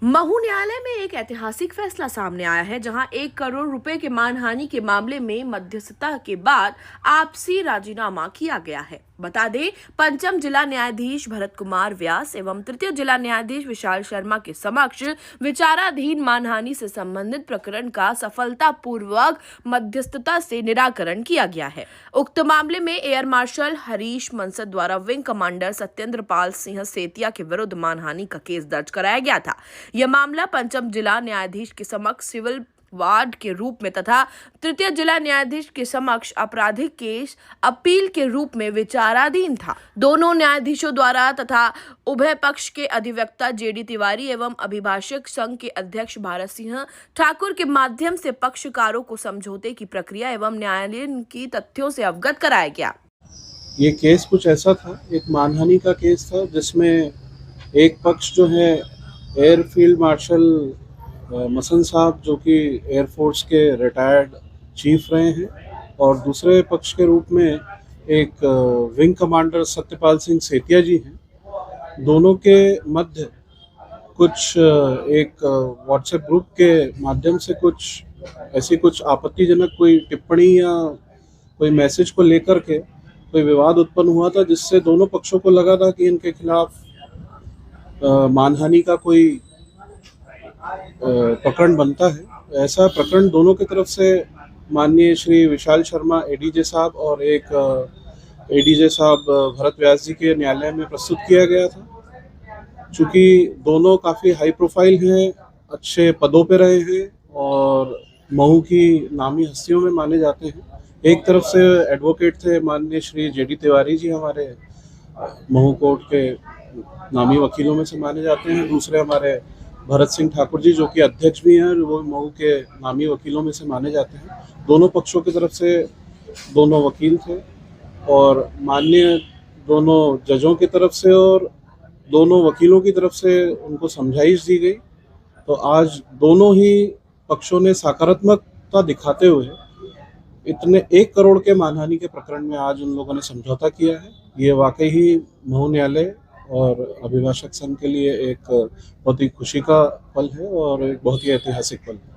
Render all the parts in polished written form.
महू न्यायालय में एक ऐतिहासिक फैसला सामने आया है, जहां 1 करोड़ रुपए के मानहानि के मामले में मध्यस्थता के बाद आपसी राजीनामा किया गया है। बता दें, पंचम जिला न्यायाधीश भरत कुमार व्यास एवं तृतीय जिला न्यायाधीश विशाल शर्मा के समक्ष विचाराधीन मानहानि से संबंधित प्रकरण का सफलतापूर्वक मध्यस्थता से निराकरण किया गया है। उक्त मामले में एयर मार्शल हरीश मनसद द्वारा विंग कमांडर सत्येंद्र पाल सिंह सेतिया के विरुद्ध मानहानि का केस दर्ज कराया गया था। यह मामला पंचम जिला न्यायाधीश के समक्ष सिविल वार्ड के रूप में तथा तृतीय जिला न्यायाधीश के समक्ष आपराधिक केस अपील के रूप में विचाराधीन था। दोनों न्यायाधीशों द्वारा तथा उभय पक्ष के अधिवक्ता जेडी तिवारी एवं अभिभाषक संघ के अध्यक्ष भारत सिंह ठाकुर के माध्यम से पक्षकारों को समझौते की प्रक्रिया एवं न्यायालय की तथ्यों से अवगत कराया गया। ये केस कुछ ऐसा था, एक मानहानि का केस था, जिसमें एक पक्ष जो है एयरफील्ड मार्शल मसन साहब, जो कि एयरफोर्स के रिटायर्ड चीफ रहे हैं, और दूसरे पक्ष के रूप में एक विंग कमांडर सत्यपाल सिंह सेतिया जी हैं। दोनों के मध्य कुछ एक व्हाट्सएप ग्रुप के माध्यम से कुछ आपत्तिजनक कोई टिप्पणी या कोई मैसेज को लेकर के कोई विवाद उत्पन्न हुआ था, जिससे दोनों पक्षों को लगा था कि इनके खिलाफ मानहानि का कोई प्रकरण बनता है। ऐसा प्रकरण दोनों की तरफ से माननीय श्री विशाल शर्मा एडीजे साहब और एक एडीजे साहब भरत व्यास जी के न्यायालय में प्रस्तुत किया गया था। चूँकि दोनों काफ़ी हाई प्रोफाइल हैं, अच्छे पदों पे रहे हैं और महू की नामी हस्तियों में माने जाते हैं। एक तरफ से एडवोकेट थे माननीय श्री जेडी तिवारी जी, हमारे महू कोर्ट के नामी वकीलों में से माने जाते हैं। दूसरे हमारे भरत सिंह ठाकुर जी, जो कि अध्यक्ष भी हैं, वो महू के नामी वकीलों में से माने जाते हैं। दोनों पक्षों की तरफ से दोनों वकील थे और माननीय दोनों जजों की तरफ से और दोनों वकीलों की तरफ से उनको समझाइश दी गई। तो आज दोनों ही पक्षों ने सकारात्मकता दिखाते हुए इतने 1 करोड़ के मानहानि के प्रकरण में आज उन लोगों ने समझौता किया है। ये वाकई ही महू न्यायालय और अभिभाषक संघ के लिए एक बहुत ही खुशी का पल है और एक बहुत ही ऐतिहासिक पल है।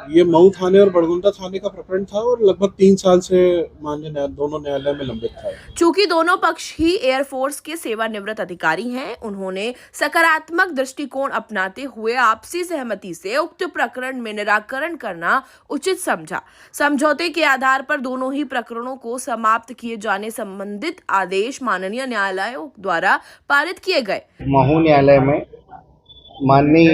ये महू थाने और बड़गुंडा थाने का प्रकरण था और लगभग 3 साल से माननीय दोनों न्यायालय में लंबित था। चूंकि दोनों पक्ष ही एयरफोर्स के सेवानिवृत्त अधिकारी हैं, उन्होंने सकारात्मक दृष्टिकोण अपनाते हुए आपसी सहमति से उक्त प्रकरण में निराकरण करना उचित समझा। समझौते के आधार पर दोनों ही प्रकरणों को समाप्त किए जाने संबंधित आदेश माननीय न्यायालयों द्वारा पारित किए गए। महू न्यायालय में माननीय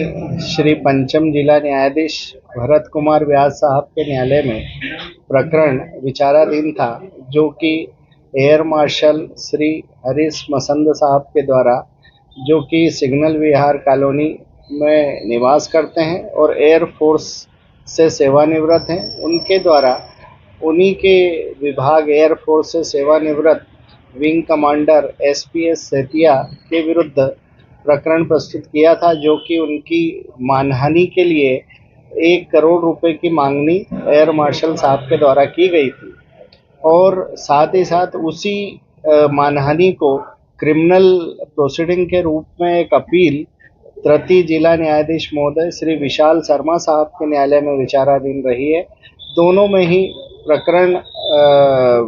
श्री पंचम जिला न्यायाधीश भरत कुमार व्यास साहब के न्यायालय में प्रकरण विचाराधीन था, जो कि एयर मार्शल श्री हरीश मसंद साहब के द्वारा, जो कि सिग्नल विहार कॉलोनी में निवास करते हैं और एयर फोर्स से सेवानिवृत्त हैं, उनके द्वारा उन्हीं के विभाग एयर फोर्स से सेवानिवृत्त विंग कमांडर एसपीएस सेतिया के विरुद्ध प्रकरण प्रस्तुत किया था, जो कि उनकी मानहानि के लिए 1 करोड़ रुपए की मांगनी एयर मार्शल साहब के द्वारा की गई थी। और साथ ही साथ उसी मानहानि को क्रिमिनल प्रोसीडिंग के रूप में एक अपील तृतीय जिला न्यायाधीश महोदय श्री विशाल शर्मा साहब के न्यायालय में विचाराधीन रही है। दोनों में ही प्रकरण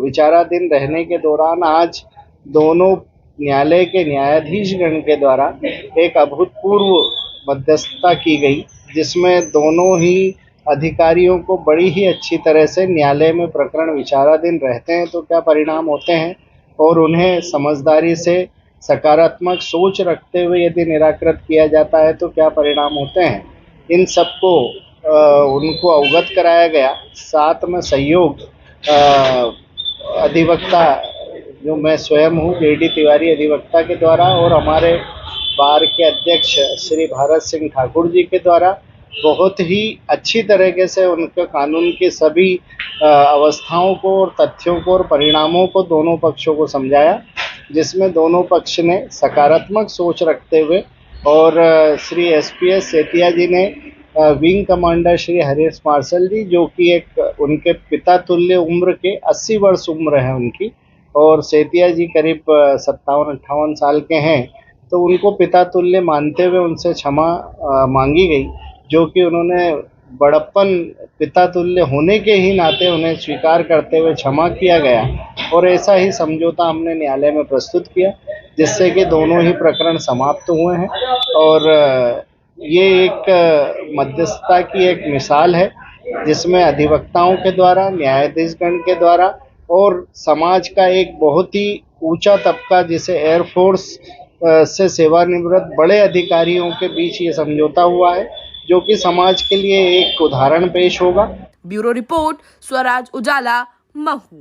विचाराधीन रहने के दौरान आज दोनों न्यायालय के न्यायाधीशगण के द्वारा एक अभूतपूर्व मध्यस्थता की गई, जिसमें दोनों ही अधिकारियों को बड़ी ही अच्छी तरह से न्यायालय में प्रकरण विचाराधीन रहते हैं तो क्या परिणाम होते हैं और उन्हें समझदारी से सकारात्मक सोच रखते हुए यदि निराकृत किया जाता है तो क्या परिणाम होते हैं, इन सबको उनको अवगत कराया गया। साथ में सहयोग अधिवक्ता, जो मैं स्वयं हूँ, जेडी तिवारी अधिवक्ता के द्वारा, और हमारे बार के अध्यक्ष श्री भारत सिंह ठाकुर जी के द्वारा बहुत ही अच्छी तरीके से उनके कानून की सभी अवस्थाओं को और तथ्यों को और परिणामों को दोनों पक्षों को समझाया, जिसमें दोनों पक्ष ने सकारात्मक सोच रखते हुए और श्री एसपीएस सेतिया जी ने wing commander Shri Harish marshal ji, जो कि एक उनके पिता तुल्य उम्र के 80 वर्ष उम्र है उनकी, और सेतिया जी करीब 57-58 साल के हैं, तो उनको पिता तुल्य मानते हुए उनसे क्षमा मांगी गई, जो कि उन्होंने बड़प्पन पिता तुल्य होने के ही नाते उन्हें स्वीकार करते हुए क्षमा किया गया। और ऐसा ही समझौता हमने न्यायालय में प्रस्तुत किया, जिससे कि दोनों ही प्रकरण समाप्त हुए हैं। और ये एक मध्यस्थता की एक मिसाल है, जिसमें अधिवक्ताओं के द्वारा, न्यायाधीशगण के द्वारा और समाज का एक बहुत ही ऊंचा तबका, जिसे एयरफोर्स से सेवानिवृत्त बड़े अधिकारियों के बीच ये समझौता हुआ है, जो कि समाज के लिए एक उदाहरण पेश होगा। ब्यूरो रिपोर्ट, स्वराज उजाला, महू।